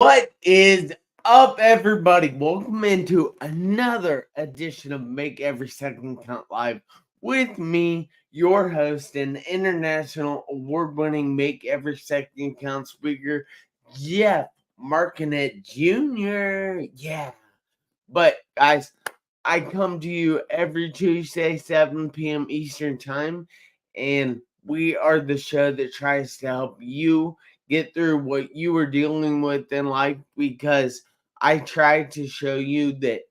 What is up, everybody? Welcome into another edition of Make Every Second Count Live with me, your host and international award-winning Make Every Second Count speaker, Jeff Marconette Jr. Yeah. But, guys, I come to you every Tuesday, 7 p.m. Eastern Time, and we are the show that tries to help you get through what you are dealing with in life, because I try to show you that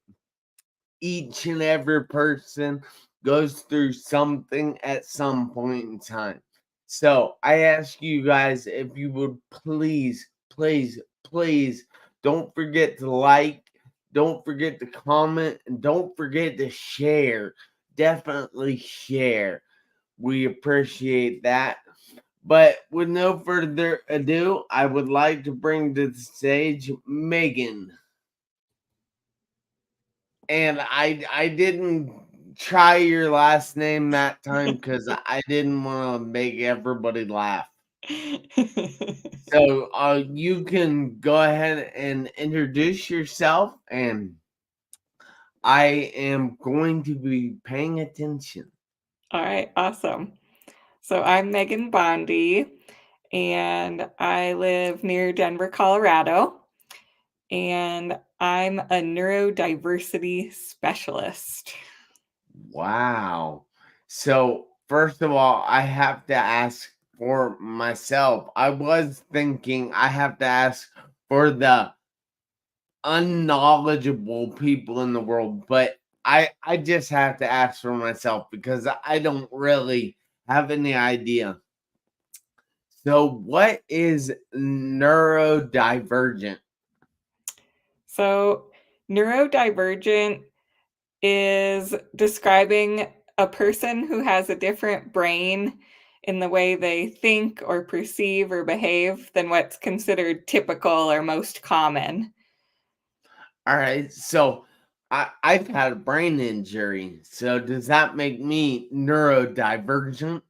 each and every person goes through something at some point in time. So I ask you guys if you would please don't forget to like, don't forget to comment, and don't forget to share. Definitely share. We appreciate that. But with no further ado, I would like to bring to the stage Meghan. And I didn't try your last name that time because I didn't want to make everybody laugh. So you can go ahead and introduce yourself, and I am going to be paying attention. All right, awesome. So I'm Meghan Bonde, and I live near Denver, Colorado, and I'm a neurodiversity specialist. Wow. So first of all, I have to ask for myself. I was thinking I have to ask for the unknowledgeable people in the world, but I just have to ask for myself because I don't really have any idea. So what is neurodivergent? So, neurodivergent is describing a person who has a different brain in the way they think or perceive or behave than what's considered typical or most common. All right, so I've had a brain injury. So does that make me neurodivergent?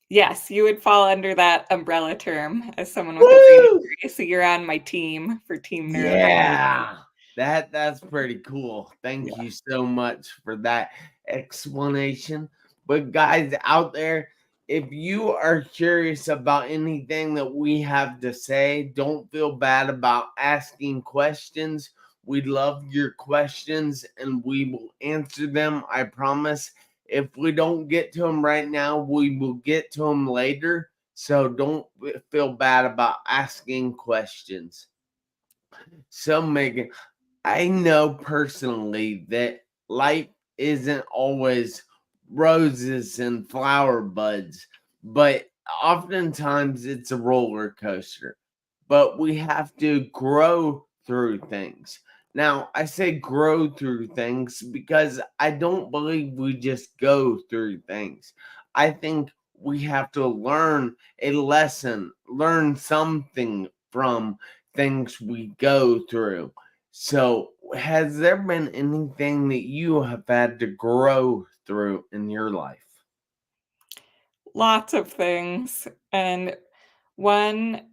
Yes, you would fall under that umbrella term as someone with a brain Woo! injury. So you're on my team for team neurodivergent. Yeah. That's pretty cool. Thank Yeah. you so much for that explanation. But guys out there, if you are curious about anything that we have to say, don't feel bad about asking questions. We love your questions and we will answer them, I promise. If we don't get to them right now, we will get to them later. So don't feel bad about asking questions. So, Megan, I know personally that life isn't always roses and flower buds, but oftentimes it's a roller coaster. But we have to grow through things. Now, I say grow through things because I don't believe we just go through things. I think we have to learn a lesson, learn something from things we go through. So, has there been anything that you have had to grow through in your life? Lots of things. And one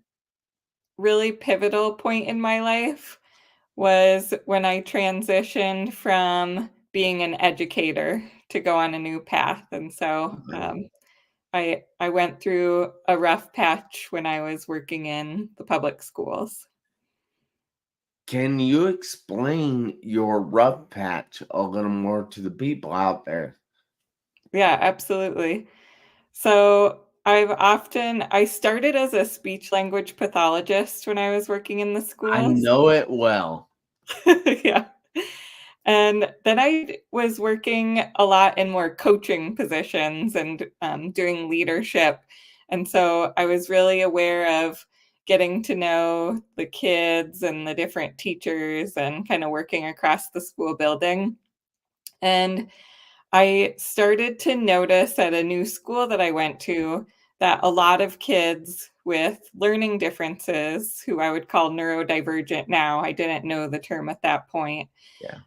really pivotal point in my life was when I transitioned from being an educator to go on a new path. And so I went through a rough patch when I was working in the public schools. Can you explain your rough patch a little more to the people out there? Yeah, absolutely. So I started as a speech language pathologist when I was working in the I schools. know it well. Yeah. And then I was working a lot in more coaching positions and doing leadership. And so I was really aware of getting to know the kids and the different teachers and kind of working across the school building. And I started to notice at a new school that I went to that a lot of kids with learning differences, who I would call neurodivergent now, I didn't know the term at that point, Yeah.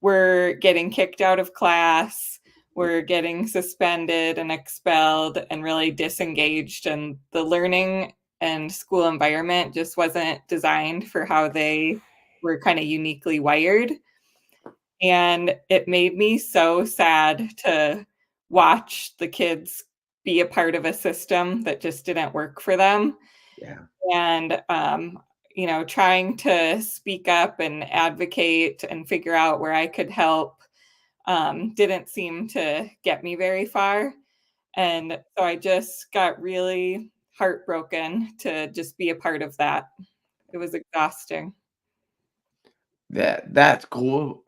were getting kicked out of class, were getting suspended and expelled and really disengaged. And the learning and school environment just wasn't designed for how they were kind of uniquely wired. And it made me so sad to watch the kids be a part of a system that just didn't work for them. Yeah. And, trying to speak up and advocate and figure out where I could help didn't seem to get me very far. And so I just got really heartbroken to just be a part of that. It was exhausting. That's cool.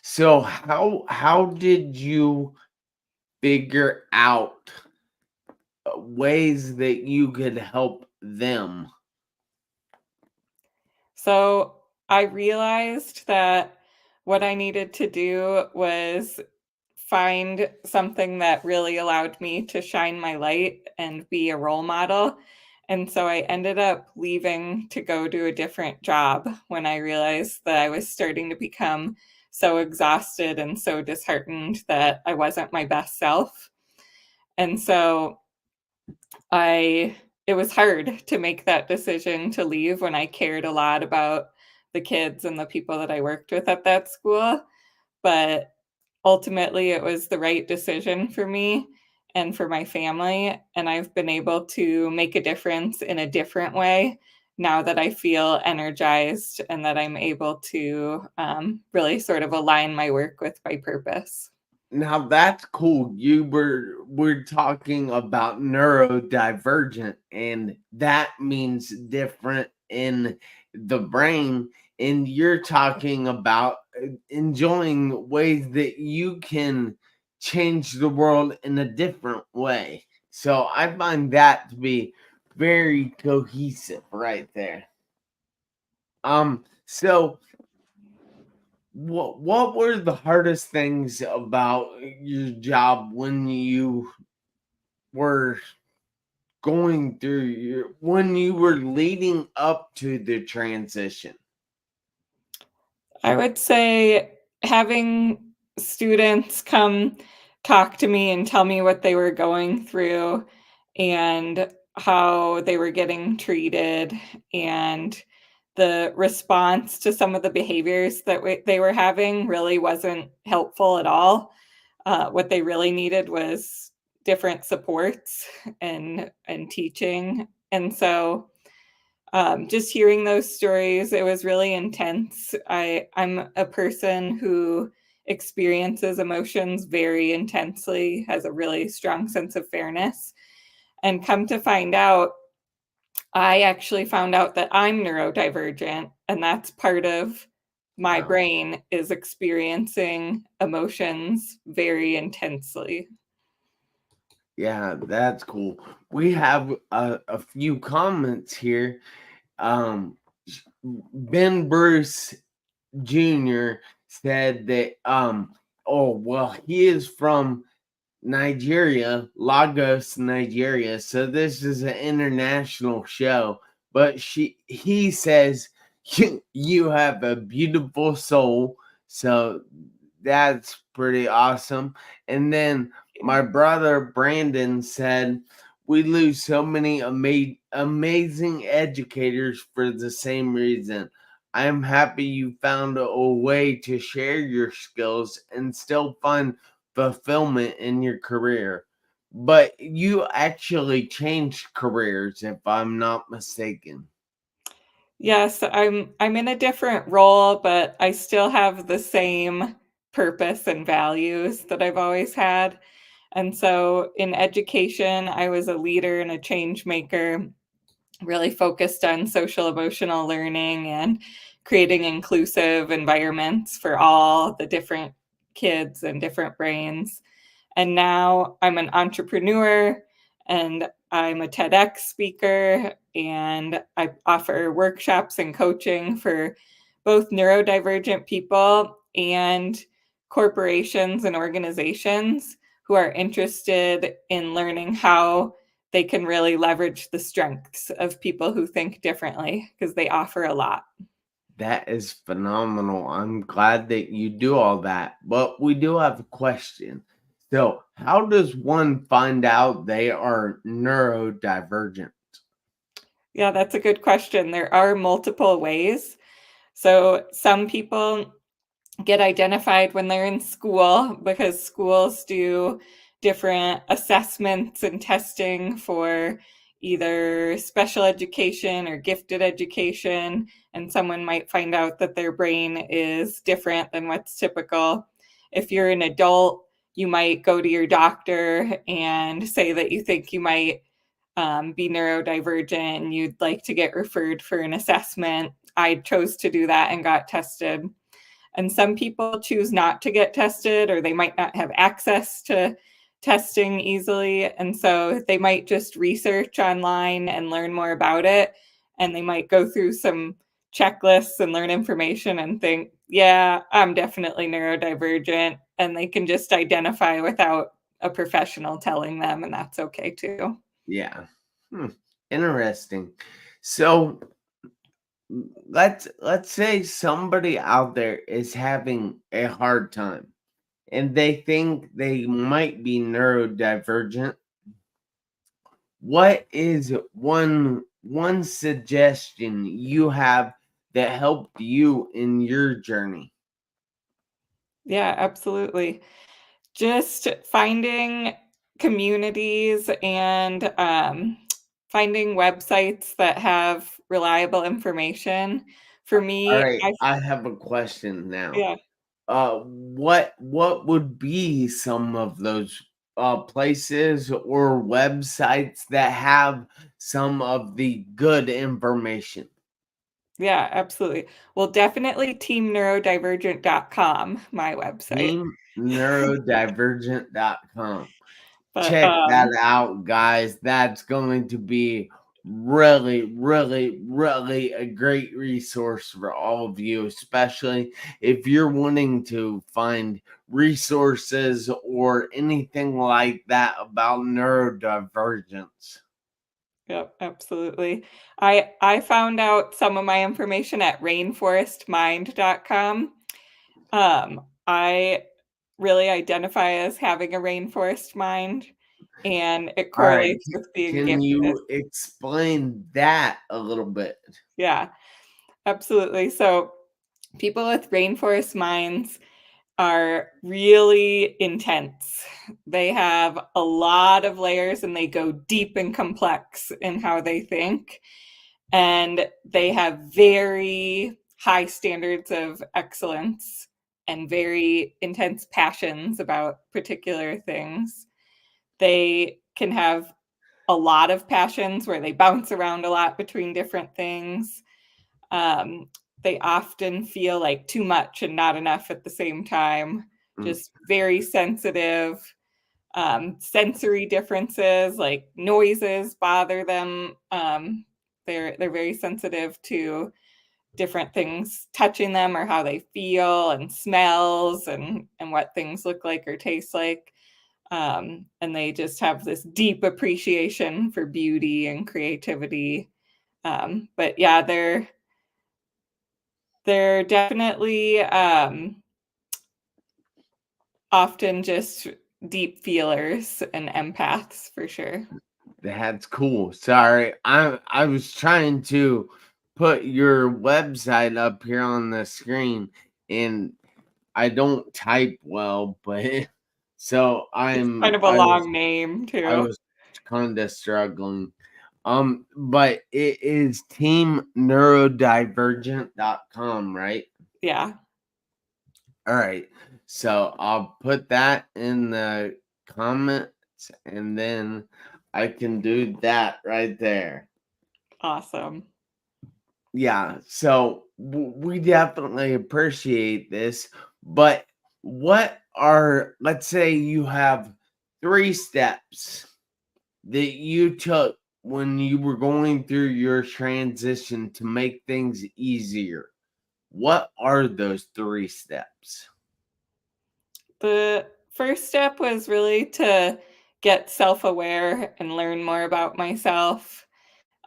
So how did you figure out ways that you could help them? So I realized that what I needed to do was find something that really allowed me to shine my light and be a role model. And so I ended up leaving to go do a different job when I realized that I was starting to become so exhausted and so disheartened that I wasn't my best self. And so I it was hard to make that decision to leave when I cared a lot about the kids and the people that I worked with at that school, but ultimately it was the right decision for me and for my family, and I've been able to make a difference in a different way now that I feel energized and that I'm able to really sort of align my work with my purpose. Now that's cool. We're talking about neurodivergent, and that means different in the brain. And you're talking about enjoying ways that you can change the world in a different way. So I find that to be very cohesive right there. So what were the hardest things about your job when you were going through when you were leading up to the transition? I would say having students come talk to me and tell me what they were going through and how they were getting treated and the response to some of the behaviors that they were having really wasn't helpful at all. What they really needed was different supports and teaching. And so just hearing those stories, it was really intense. I'm a person who experiences emotions very intensely, has a really strong sense of fairness. And come to find out, I actually found out that I'm neurodivergent, and that's part of my Wow. brain is experiencing emotions very intensely. Yeah, that's cool. We have a few comments here. Um, Ben Bruce Jr. said that oh well, he is from Nigeria, Lagos, Nigeria. So this is an international show. But he says you have a beautiful soul. So that's pretty awesome. And then my brother Brandon said we lose so many amazing educators for the same reason. I am happy you found a way to share your skills and still find fulfillment in your career. But you actually changed careers, if I'm not mistaken. Yes, I'm in a different role, but I still have the same purpose and values that I've always had. And so in education, I was a leader and a change maker, really focused on social emotional learning and creating inclusive environments for all the different kids and different brains. And now I'm an entrepreneur and I'm a TEDx speaker and I offer workshops and coaching for both neurodivergent people and corporations and organizations who are interested in learning how they can really leverage the strengths of people who think differently because they offer a lot. That is phenomenal. I'm glad that you do all that. But we do have a question. So, how does one find out they are neurodivergent? Yeah, that's a good question. There are multiple ways. So some people get identified when they're in school because schools do different assessments and testing for either special education or gifted education, and someone might find out that their brain is different than what's typical. If you're an adult, you might go to your doctor and say that you think you might be neurodivergent and you'd like to get referred for an assessment. I chose to do that and got tested. And some people choose not to get tested, or they might not have access to testing easily. And so they might just research online and learn more about it. And they might go through some checklists and learn information and think, yeah, I'm definitely neurodivergent. And they can just identify without a professional telling them, and that's okay too. Yeah. Hmm. Interesting. So let's say somebody out there is having a hard time and they think they might be neurodivergent. What is one suggestion you have that helped you in your journey? Yeah, absolutely. Just finding communities and finding websites that have reliable information. For All me, right, I have a question now. yeah, What would be some of those places or websites that have some of the good information? yeah, absolutely. Well, definitely teamneurodivergent.com, my website. TeamNeuroDivergent.com. But Check that out, guys. That's going to be really, really, really a great resource for all of you, especially if you're wanting to find resources or anything like that about neurodivergence. yep, absolutely. I found out some of my information at rainforestmind.com. I really identify as having a rainforest mind, and it All right. correlates with being Can gifted. you explain that a little bit? Yeah, absolutely. So people with rainforest minds are really intense. They have a lot of layers and they go deep and complex in how they think. And they have very high standards of excellence and very intense passions about particular things. They can have a lot of passions where they bounce around a lot between different things. Um, they often feel like too much and not enough at the same time, Mm, just very sensitive. Sensory differences like noises bother them. They're very sensitive to different things touching them or how they feel, and smells, and what things look like or taste like. And they just have this deep appreciation for beauty and creativity. But yeah, they're definitely often just deep feelers and empaths for sure. that's cool. Sorry, I was trying to put your website up here on the screen, and I don't type well, but so It's kind of a I was long name I too. was kind of struggling. But it is teamneurodivergent.com, right? Yeah, All right. So I'll put that in the comments and then I can do that right there. awesome. Yeah. So we definitely appreciate this. But what are, let's say you have 3 steps that you took when you were going through your transition to make things easier? What are those 3 steps? The first step was really to get self-aware and learn more about myself,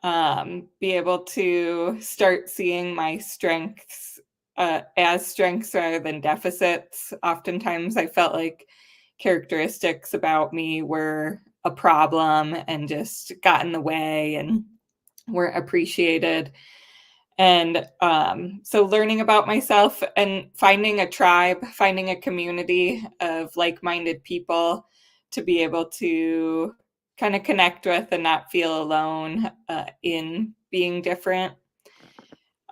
be able to start seeing my strengths as strengths rather than deficits. Oftentimes, I felt like characteristics about me were a problem and just got in the way. And weren't appreciated. And so learning about myself and finding a tribe, finding a community of like-minded people to be able to kind of connect with and not feel alone in being different.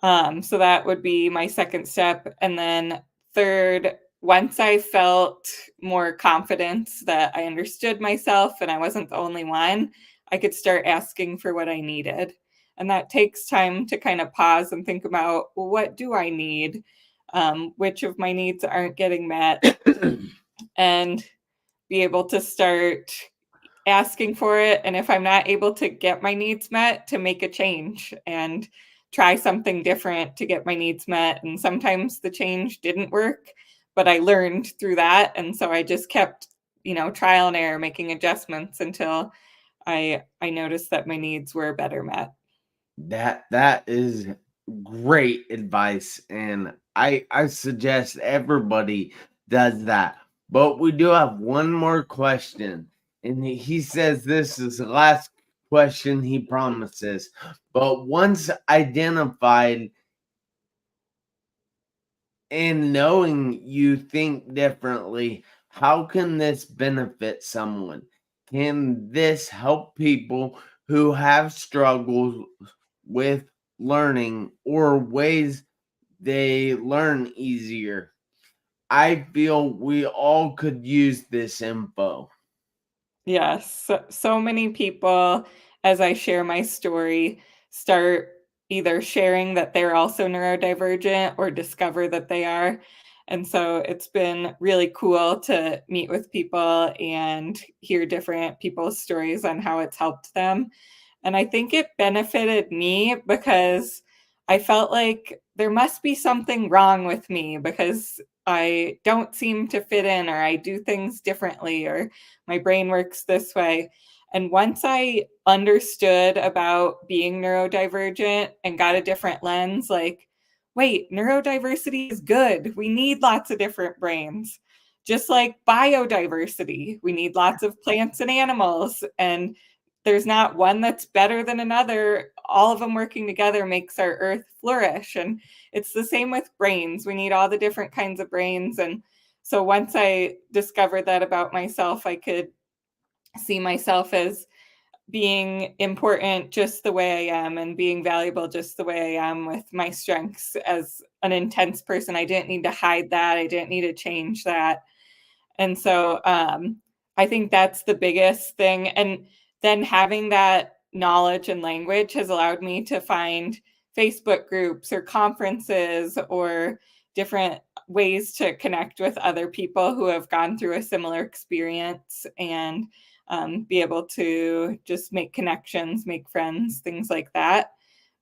So that would be my second step. And then third, once I felt more confidence that I understood myself and I wasn't the only one, I could start asking for what I needed. And that takes time to kind of pause and think about, well, what do I need? Which of my needs aren't getting met? And be able to start asking for it. And if I'm not able to get my needs met, to make a change and try something different to get my needs met. And sometimes the change didn't work, but I learned through that. And so I just kept, trial and error, making adjustments until I noticed that my needs were better met. That is great advice, and I suggest everybody does that. But we do have one more question, and he says this is the last question, he promises. But once identified and knowing you think differently, how can this benefit someone? Can this help people who have struggles with learning or ways they learn easier? I feel we all could use this info. Yes, so many people, as I share my story, start either sharing that they're also neurodivergent or discover that they are. And so it's been really cool to meet with people and hear different people's stories on how it's helped them. And I think it benefited me because I felt like there must be something wrong with me because I don't seem to fit in, or I do things differently, or my brain works this way. And once I understood about being neurodivergent and got a different lens, like, wait, neurodiversity is good. We need lots of different brains. Just like biodiversity, we need lots of plants and animals. And there's not one that's better than another. All of them working together makes our earth flourish. And it's the same with brains. We need all the different kinds of brains. And so once I discovered that about myself, I could see myself as being important just the way I am and being valuable just the way I am with my strengths as an intense person. I didn't need to hide that. I didn't need to change that. And so I think that's the biggest thing. And then having that knowledge and language has allowed me to find Facebook groups or conferences or different ways to connect with other people who have gone through a similar experience and be able to just make connections, make friends, things like that.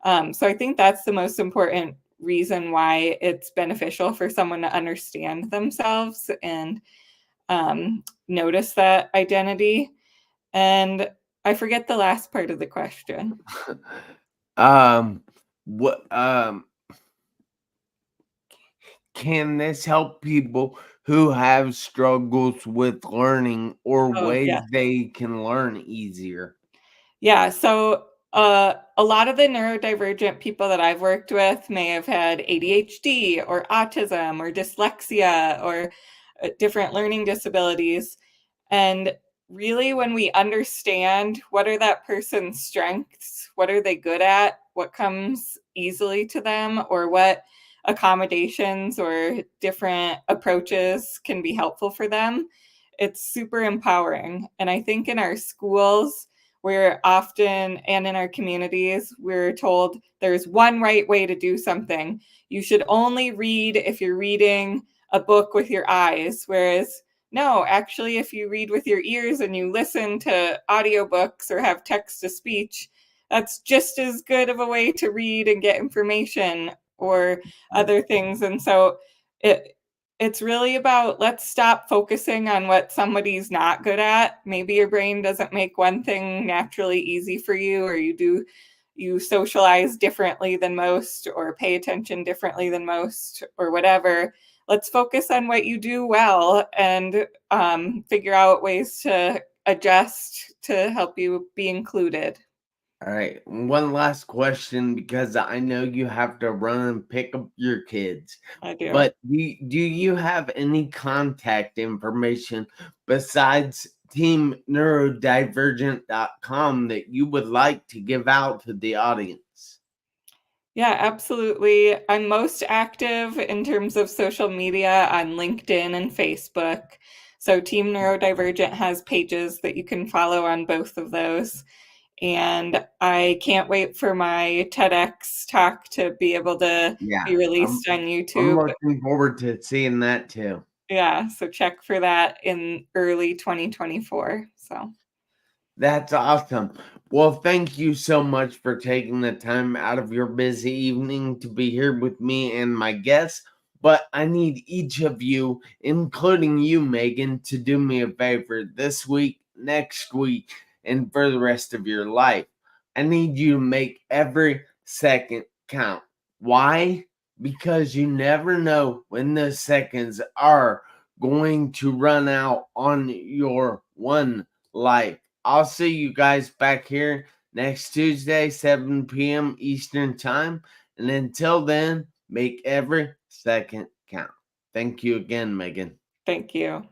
So I think that's the most important reason why it's beneficial for someone to understand themselves and notice that identity. And I forget the last part of the question. What can this help people who have struggles with learning or Oh, ways yeah. they can learn easier? Yeah. So a lot of the neurodivergent people that I've worked with may have had ADHD or autism or dyslexia or different learning disabilities. And really, when we understand what are that person's strengths, what are they good at, what comes easily to them, or what accommodations or different approaches can be helpful for them, it's super empowering. And I think in our schools, we're often, and in our communities, we're told there's one right way to do something. You should only read if you're reading a book with your eyes, whereas no, actually, if you read with your ears and you listen to audiobooks or have text to speech, that's just as good of a way to read and get information or other things. And so it's really about, let's stop focusing on what somebody's not good at. Maybe your brain doesn't make one thing naturally easy for you, or you socialize differently than most, or pay attention differently than most, or whatever. Let's focus on what you do well and figure out ways to adjust to help you be included. All right. One last question because I know you have to run and pick up your kids. I do. But do you have any contact information besides teamneurodivergent.com that you would like to give out to the audience? Yeah, absolutely. I'm most active in terms of social media on LinkedIn and Facebook. So Team Neurodivergent has pages that you can follow on both of those. And I can't wait for my TEDx talk to be able to Yeah, be I'm released on I'm YouTube. looking forward to seeing that too. Yeah, so check for that in early 2024. So That's awesome. Well, thank you so much for taking the time out of your busy evening to be here with me and my guests. But I need each of you, including you, Megan, to do me a favor this week, next week, and for the rest of your life. I need you to make every second count. Why? Because you never know when the seconds are going to run out on your one life. I'll see you guys back here next Tuesday, 7 p.m. Eastern Time. And until then, make every second count. Thank you again, Megan. thank you.